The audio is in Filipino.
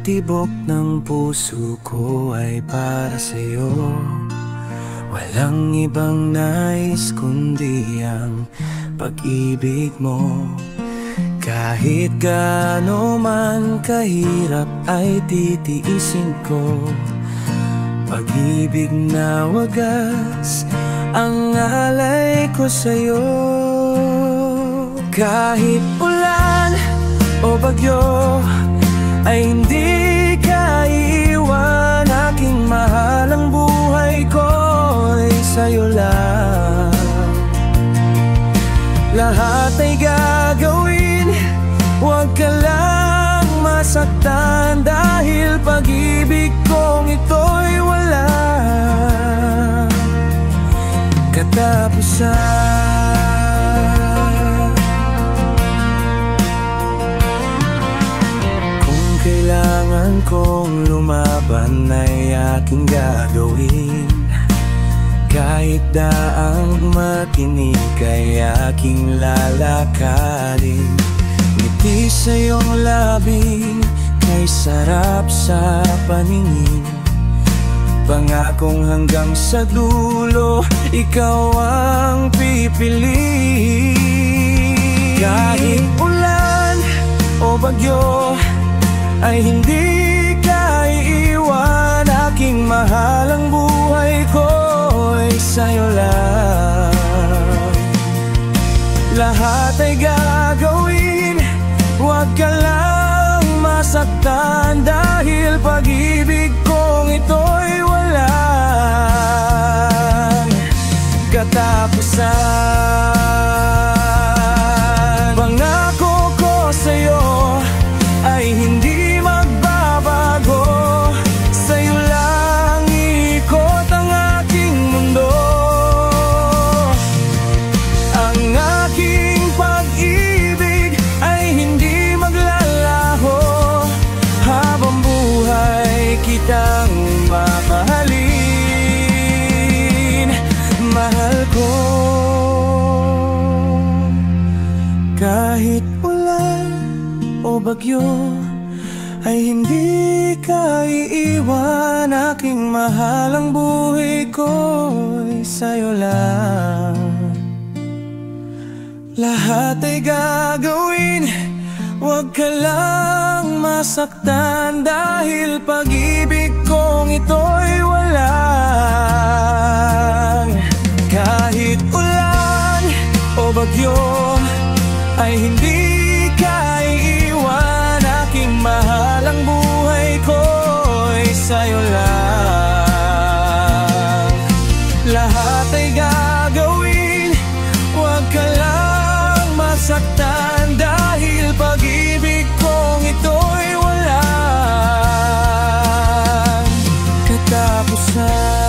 tibok ng puso ko ay para sa'yo. Walang ibang nais kundi ang pag-ibig mo. Kahit gaano man kahirap ay titiisin ko. Pag-ibig na wagas ang alay ko sa'yo. Kahit ulan o bagyo ay hindi ka iiwan. Aking mahal, ang buhay ko ay sa'yo lang. Lahat ay gagawin, huwag ka lang masaktan, dahil pag-ibig kong ito'y wala katapusan. Kailangan kong lumaban ay aking gagawin. Kahit daang matinig ay aking lalakarin. Ngiti sa iyong labing kay sarap sa paningin. Pangakong hanggang sa dulo ikaw ang pipiliin. Kahit ulan o bagyo ay hindi ka iiwan. Aking mahal, ang buhay ko ay sa'yo lang. Lahat ay gagawin, huwag ka lang masaktan, dahil pag-ibig kong ito'y walang katapusan. Pangako ko sa'yo ay hindi kitang mamahalin. Mahal ko kahit ulan o bagyo ay hindi ka iiwan. Aking mahal, ang buhay ko ay sa'yo lang. Lahat ay gagawin, huwag ka lang masaktan, dahil pag-ibig kong ito'y walang. Kahit ulan o bagyo ay hindi ka iiwan. Aking mahal, ang buhay ko ay sa'yo lang. Lahat ay gagawin, huwag ka lang masaktan, dahil pag-ibig kong ito'y walang katapusan.